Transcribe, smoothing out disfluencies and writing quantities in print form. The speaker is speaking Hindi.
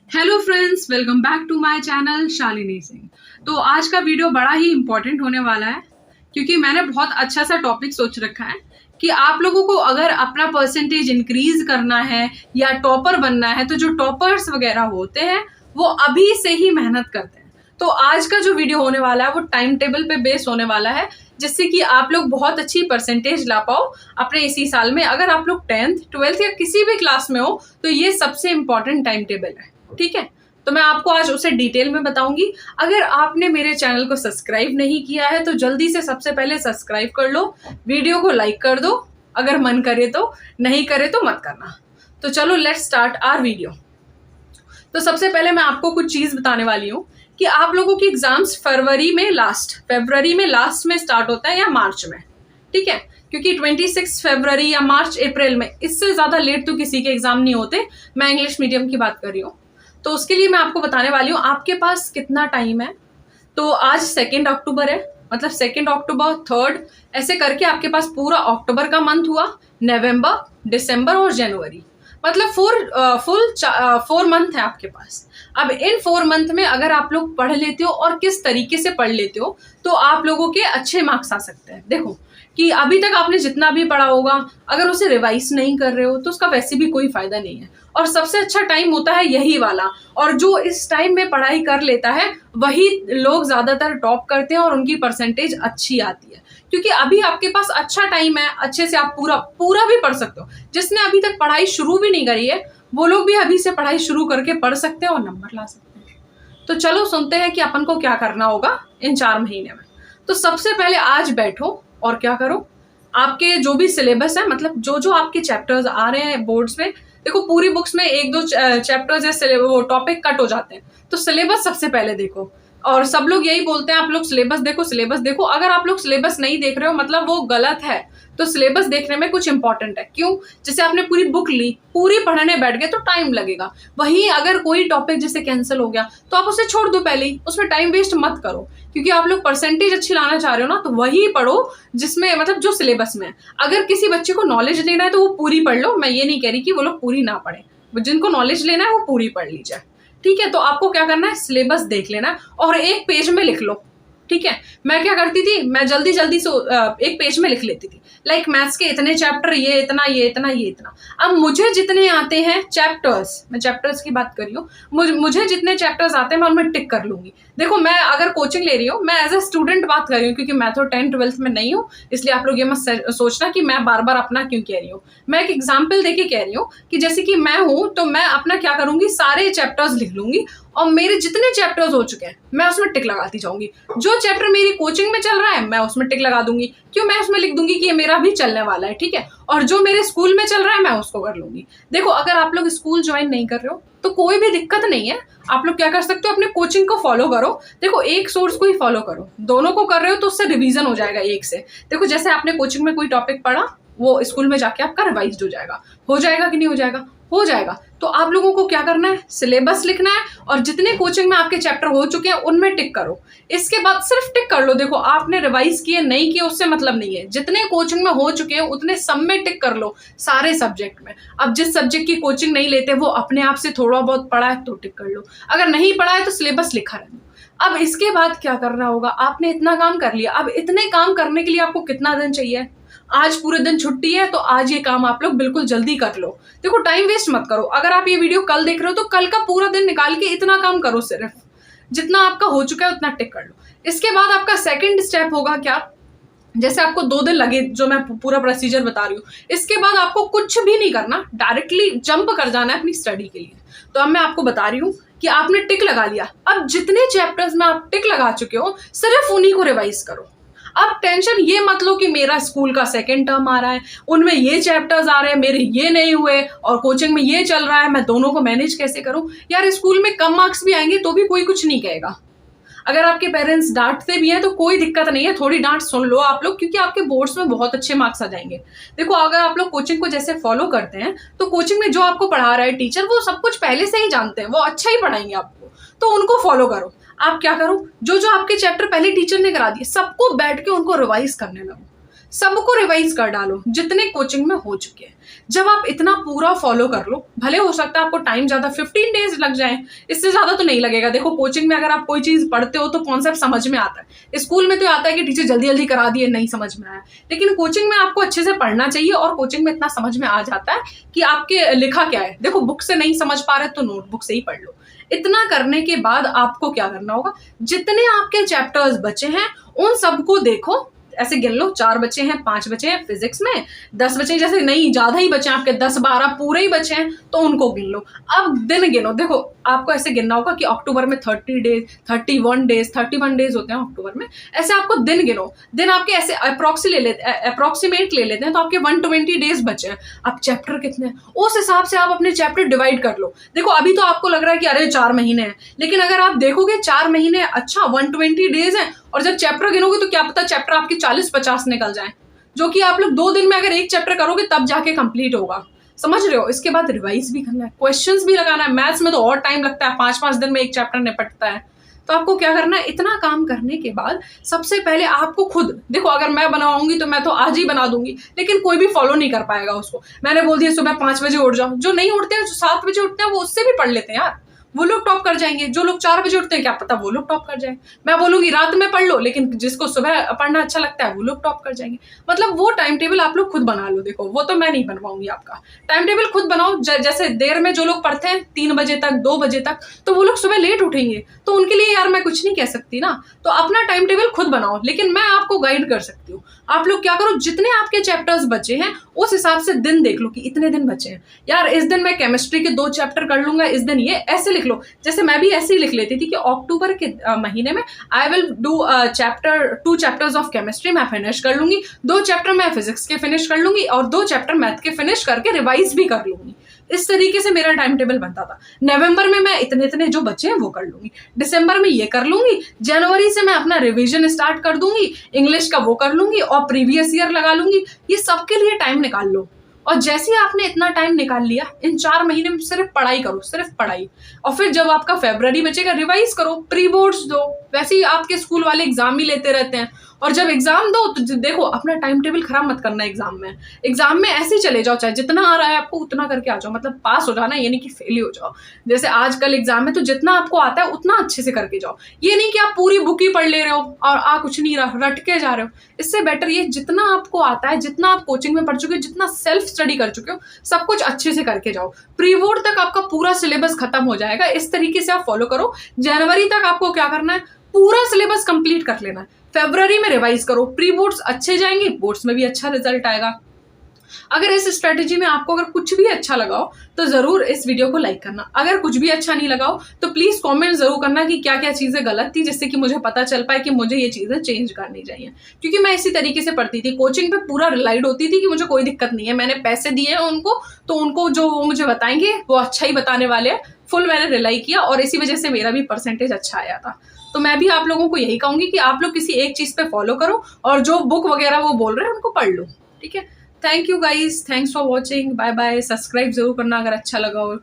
Hello friends, welcome back to my channel Shalini Singh. तो आज का वीडियो बड़ा ही इम्पोर्टेंट होने वाला है क्योंकि मैंने बहुत अच्छा सा टॉपिक सोच रखा है कि आप लोगों को अगर अपना परसेंटेज इंक्रीज करना है या टॉपर बनना है तो जो टॉपर्स वगैरह होते हैं वो अभी से ही मेहनत करते हैं। तो आज का जो वीडियो होने वाला है वो टाइम टेबल पे बेस होने वाला है जिससे कि आप लोग बहुत अच्छी परसेंटेज ला पाओ अपने इसी साल में। अगर आप लोग 10th 12th या किसी भी क्लास में हो तो ये सबसे इम्पोर्टेंट टाइम टेबल है, ठीक है। तो मैं आपको आज उसे डिटेल में बताऊंगी। अगर आपने मेरे चैनल को सब्सक्राइब नहीं किया है तो जल्दी से सबसे पहले सब्सक्राइब कर लो, वीडियो को लाइक कर दो अगर मन करे तो, नहीं करे तो मत करना। तो चलो लेट्स स्टार्ट आवर वीडियो। तो सबसे पहले मैं आपको कुछ चीज बताने वाली हूँ कि आप लोगों की एग्जाम्स फरवरी में लास्ट में स्टार्ट होता है या मार्च में, ठीक है। क्योंकि 26 फरवरी या मार्च अप्रैल में, इससे ज्यादा लेट तो किसी के एग्जाम नहीं होते। मैं इंग्लिश मीडियम की बात कर रही हूँ। तो उसके लिए मैं आपको बताने वाली हूँ आपके पास कितना टाइम है। तो आज 2 अक्टूबर है, मतलब 2 अक्टूबर 3 ऐसे करके आपके पास पूरा अक्टूबर का मंथ हुआ, नवंबर, दिसंबर और जनवरी, मतलब 4 मंथ है आपके पास। अब इन 4 मंथ में अगर आप लोग पढ़ लेते हो और किस तरीके से पढ़ लेते हो तो आप लोगों के अच्छे मार्क्स आ सकते हैं। देखो कि अभी तक आपने जितना भी पढ़ा होगा अगर उसे रिवाइज नहीं कर रहे हो तो उसका वैसे भी कोई फायदा नहीं है। और सबसे अच्छा टाइम होता है यही वाला, और जो इस टाइम में पढ़ाई कर लेता है वही लोग ज्यादातर टॉप करते हैं और उनकी परसेंटेज अच्छी आती है। क्योंकि अभी आपके पास अच्छा टाइम है, अच्छे से आप पूरा भी पढ़ सकते हो। जिसने अभी तक पढ़ाई शुरू भी नहीं करी है वो लोग भी अभी से पढ़ाई शुरू करके पढ़ सकते हैं और नंबर ला सकते हैं। तो चलो सुनते हैं कि अपन को क्या करना होगा इन 4 महीने में। तो सबसे पहले आज बैठो और क्या करो, आपके जो भी सिलेबस है, मतलब जो जो आपके चैप्टर्स आ रहे हैं बोर्ड्स में, देखो पूरी बुक्स में 1-2 चैप्टर्स या वो टॉपिक कट हो जाते हैं। तो सिलेबस सबसे पहले देखो। और सब लोग यही बोलते हैं आप लोग सिलेबस देखो सिलेबस देखो। अगर आप लोग सिलेबस नहीं देख रहे हो मतलब वो गलत है। तो सिलेबस देखने में कुछ इंपॉर्टेंट है। क्यों? जैसे आपने पूरी बुक ली, पूरी पढ़ने बैठ गए तो टाइम लगेगा। वहीं अगर कोई टॉपिक जैसे कैंसिल हो गया तो आप उसे छोड़ दो पहले ही, उसमें टाइम वेस्ट मत करो। क्योंकि आप लोग परसेंटेज अच्छी लाना चाह रहे हो ना, तो वही पढ़ो जिसमें मतलब जो सिलेबस में है। अगर किसी बच्चे को नॉलेज लेना है तो वो पूरी पढ़ लो, मैं ये नहीं कह रही कि वो लोग पूरी ना पढ़े। जिनको नॉलेज लेना है वो पूरी पढ़ लीजिए, ठीक है। तो आपको क्या करना है, सिलेबस देख लेना है और एक पेज में लिख लो, ठीक है। मैं क्या करती थी, मैं जल्दी जल्दी से एक पेज में लिख लेती थी, लाइक मैथ्स के इतने चैप्टर, ये इतना ये इतना ये इतना। अब मुझे जितने आते हैं चैप्टर्स, मैं चैप्टर्स की बात कर रही हूँ, मुझे जितने चैप्टर्स आते हैं मैं उनमें टिक कर लूंगी। देखो मैं अगर कोचिंग ले रही हूँ, मैं एज ए स्टूडेंट बात कर रही हूँ क्योंकि मैं तो 10th 12th में नहीं हूँ, इसलिए आप लोग ये मत सोचना कि मैं बार बार अपना क्यों कह रही हूँ। मैं एक एग्जाम्पल देके कह रही हूँ कि जैसे कि मैं हूँ तो मैं अपना क्या करूंगी, सारे चैप्टर्स लिख लूंगी और मेरे जितने चैप्टर्स हो चुके हैं मैं उसमें टिक लगाती जाऊंगी। जो चैप्टर मेरी कोचिंग में चल रहा है मैं उसमें टिक लगा दूंगी। क्यों? मैं उसमें लिख दूंगी कि ये मेरा भी चलने वाला है, ठीक है। और जो मेरे स्कूल में चल रहा है मैं उसको कर लूंगी। देखो अगर आप लोग स्कूल ज्वाइन नहीं कर रहे हो तो कोई भी दिक्कत नहीं है, आप लोग क्या कर सकते हो, अपने कोचिंग को फॉलो करो। देखो एक सोर्स को ही फॉलो करो, दोनों को कर रहे हो तो उससे रिवीजन हो जाएगा एक से। देखो जैसे आपने कोचिंग में कोई टॉपिक पढ़ा वो स्कूल में जाके आपका रिवाइज हो जाएगा कि नहीं हो जाएगा? हो जाएगा। तो आप लोगों को क्या करना है, सिलेबस लिखना है और जितने कोचिंग में आपके चैप्टर हो चुके हैं उनमें टिक करो। इसके बाद सिर्फ टिक कर लो। देखो आपने रिवाइज किए नहीं किए उससे मतलब नहीं है, जितने कोचिंग में हो चुके हैं उतने सब में टिक कर लो, सारे सब्जेक्ट में। अब जिस सब्जेक्ट की कोचिंग नहीं लेते वो अपने आप से थोड़ा बहुत पढ़ा है तो टिक कर लो, अगर नहीं पढ़ा है तो सिलेबस लिखा रहना। अब इसके बाद क्या करना होगा, आपने इतना काम कर लिया। अब इतने काम करने के लिए आपको कितना दिन चाहिए? आज पूरे दिन छुट्टी है तो आज ये काम आप लोग बिल्कुल जल्दी कर लो। देखो टाइम वेस्ट मत करो। अगर आप ये वीडियो कल देख रहे हो तो कल का पूरा दिन निकाल के इतना काम करो, सिर्फ जितना आपका हो चुका है उतना टिक कर लो। इसके बाद आपका सेकंड स्टेप होगा क्या, जैसे आपको 2 दिन लगे जो मैं पूरा प्रोसीजर बता रही हूँ, इसके बाद आपको कुछ भी नहीं करना, डायरेक्टली जंप कर जाना है अपनी स्टडी के लिए। तो अब मैं आपको बता रही हूँ कि आपने टिक लगा लिया। अब जितने चैप्टर्स में आप टिक लगा चुके हो सिर्फ उन्हीं को रिवाइज करो। अब टेंशन ये मत लो कि मेरा स्कूल का सेकंड टर्म आ रहा है, उनमें ये चैप्टर्स आ रहे हैं, मेरे ये नहीं हुए और कोचिंग में ये चल रहा है, मैं दोनों को मैनेज कैसे करूं। यार स्कूल में कम मार्क्स भी आएंगे तो भी कोई कुछ नहीं कहेगा। अगर आपके पेरेंट्स डांटते भी हैं तो कोई दिक्कत नहीं है, थोड़ी डांट सुन लो आप लोग, क्योंकि आपके बोर्ड्स में बहुत अच्छे मार्क्स आ जाएंगे। देखो अगर आप लोग कोचिंग को जैसे फॉलो करते हैं तो कोचिंग में जो आपको पढ़ा रहा है टीचर वो सब कुछ पहले से ही जानते हैं, वो अच्छा ही पढ़ाएंगे आपको, तो उनको फॉलो करो। आप क्या करो, जो जो आपके चैप्टर पहले टीचर ने करा दिए सबको बैठ के उनको रिवाइज करने लगो। सबको रिवाइज कर डालो जितने कोचिंग में हो चुके हैं। जब आप इतना पूरा फॉलो कर लो, भले हो सकता है आपको टाइम ज्यादा 15 डेज लग जाए, इससे ज्यादा तो नहीं लगेगा। देखो कोचिंग में अगर आप कोई चीज पढ़ते हो तो कॉन्सेप्ट समझ में आता है। स्कूल में तो आता है कि टीचर जल्दी जल्दी करा दिए, नहीं समझ में आया, लेकिन कोचिंग में आपको अच्छे से पढ़ना चाहिए और कोचिंग में इतना समझ में आ जाता है कि आपके लिखा क्या है। देखो बुक से नहीं समझ पा रहे तो नोटबुक से ही पढ़ लो। इतना करने के बाद आपको क्या करना होगा, जितने आपके चैप्टर्स बचे हैं उन सबको देखो, ऐसे गिन लो, 4 बचे हैं, 5 बचे हैं फिजिक्स में, 10 बचे, जैसे नहीं ज्यादा ही बचे हैं आपके, 10-12 पूरे ही बचे हैं तो उनको गिन लो। अब दिन गिनो, देखो आपको ऐसे गिनना होगा कि अक्टूबर में 30 डेज, 31 डेज होते हैं अक्टूबर में, ऐसे आपको दिन गिनो। दिन आपके ऐसे अप्रोक्सीमेट ले लेते हैं तो आपके 120 डेज बचे हैं। अब चैप्टर कितने हैं उस हिसाब से आप अपने चैप्टर डिवाइड कर लो। देखो अभी तो आपको लग रहा है कि अरे 4 महीने हैं, लेकिन अगर आप देखोगे 4 महीने अच्छा 120 डेज हैं, और जब चैप्टर गिनोगे तो क्या पता चैप्टर आपके 40-50 निकल जाए, जो कि आप लोग 2 दिन में अगर एक चैप्टर करोगे तब जाके कंप्लीट होगा। समझ रहे हो? इसके बाद रिवाइज भी करना है, क्वेश्चंस भी लगाना है। मैथ्स में तो और टाइम लगता है, 5-5 दिन में एक चैप्टर निपटता है। तो आपको क्या करना है, इतना काम करने के बाद सबसे पहले आपको खुद देखो, अगर मैं बनाऊंगी तो मैं तो आज ही बना दूंगी, लेकिन कोई भी फॉलो नहीं कर पाएगा उसको। मैंने बोल दिया सुबह 5 बजे उठ जाओ, जो नहीं उठते हैं, जो 7 बजे उठते हैं, वो उससे भी पढ़ लेते हैं यार, वो लोग टॉप कर जाएंगे। जो लोग 4 बजे उठते हैं क्या पता वो लोग टॉप कर जाए। मैं बोलूंगी रात में पढ़ लो, लेकिन जिसको सुबह पढ़ना अच्छा लगता है वो लोग टॉप कर जाएंगे। मतलब वो टाइम टेबल आप लोग खुद बना लो। देखो वो तो मैं नहीं बनवाऊंगी, आपका टाइम टेबल खुद बनाओ। जैसे देर में जो लोग पढ़ते हैं 3 बजे तक, 2 बजे तक, तो वो लोग सुबह लेट उठेंगे, तो उनके लिए यार मैं कुछ नहीं कह सकती ना। तो अपना टाइम टेबल खुद बनाओ, लेकिन मैं आपको गाइड कर सकती हूँ। आप लोग क्या करो, जितने आपके चैप्टर्स बचे हैं उस हिसाब से दिन देख लो कि इतने दिन बचे हैं। यार इस दिन मैं केमिस्ट्री के 2 चैप्टर कर लूंगा, इस दिन ये, ऐसे लिख लो। जैसे मैं भी ऐसे ही लिख लेती थी कि अक्टूबर के महीने में I will do 2 chapters of chemistry मैं फिनिश कर लूंगी, 2 चैप्टर मैं फिजिक्स के फिनिश कर लूंगी और 2 चैप्टर मैथ के फिनिश करके रिवाइज भी कर लूंगी। इस तरीके से मेरा टाइम टेबल बनता था। नवंबर में मैं इतने इतने जो बचे हैं वो कर लूंगी, दिसंबर में ये कर लूंगी, जनवरी से मैं अपना रिवीजन स्टार्ट कर दूंगी, इंग्लिश का वो कर लूंगी और प्रीवियस ईयर लगा लूंगी। ये सबके लिए टाइम निकाल लो। और जैसे ही आपने इतना टाइम निकाल लिया, इन 4 महीने में सिर्फ पढ़ाई करो, सिर्फ पढ़ाई। और फिर जब आपका फरवरी बचेगा रिवाइज करो, प्री बोर्ड्स दो। वैसे ही आपके स्कूल वाले एग्जाम ही लेते रहते हैं, और जब एग्जाम दो तो देखो अपना टाइम टेबल खराब मत करना। एग्जाम में ऐसे ही चले जाओ, चाहे जितना आ रहा है आपको उतना करके आ जाओ, मतलब पास हो जाना, ये नहीं कि फेल ही हो जाओ। जैसे आजकल एग्जाम में तो जितना आपको आता है उतना अच्छे से करके जाओ। ये नहीं कि आप पूरी बुक ही पढ़ ले रहे हो और कुछ नहीं रहा, रट के जा रहे हो। इससे बेटर ये जितना आपको आता है, जितना आप कोचिंग में पढ़ चुके हो, जितना सेल्फ स्टडी कर चुके हो, सब कुछ अच्छे से करके जाओ। प्री बोर्ड तक आपका पूरा सिलेबस खत्म हो जाएगा। इस तरीके से आप फॉलो करो। जनवरी तक आपको क्या करना है, पूरा सिलेबस कंप्लीट कर लेना है। फरवरी में रिवाइज करो, प्री बोर्ड्स अच्छे जाएंगे, बोर्ड्स में भी अच्छा रिजल्ट आएगा। अगर इस स्ट्रेटेजी में आपको अगर कुछ भी अच्छा लगा हो तो जरूर इस वीडियो को लाइक करना। अगर कुछ भी अच्छा नहीं लगा हो तो प्लीज कमेंट जरूर करना कि क्या क्या चीजें गलत थी, जिससे कि मुझे पता चल पाए कि मुझे ये चीजें चेंज करनी चाहिए। क्योंकि मैं इसी तरीके से पढ़ती थी, कोचिंग पे पूरा रिलाइड होती थी कि मुझे कोई दिक्कत नहीं है, मैंने पैसे दिए हैं उनको, तो उनको जो वो मुझे बताएंगे वो अच्छा ही बताने वाले हैं। फुल मैंने रिलाई किया और इसी वजह से मेरा भी परसेंटेज अच्छा आया था। तो मैं भी आप लोगों को यही कहूंगी कि आप लोग किसी एक चीज पे फॉलो करो और जो बुक वगैरह वो बोल रहे हैं उनको पढ़ लो। ठीक है, thank you guys, thanks for watching, bye bye. Subscribe जरूर करना अगर अच्छा लगा हो।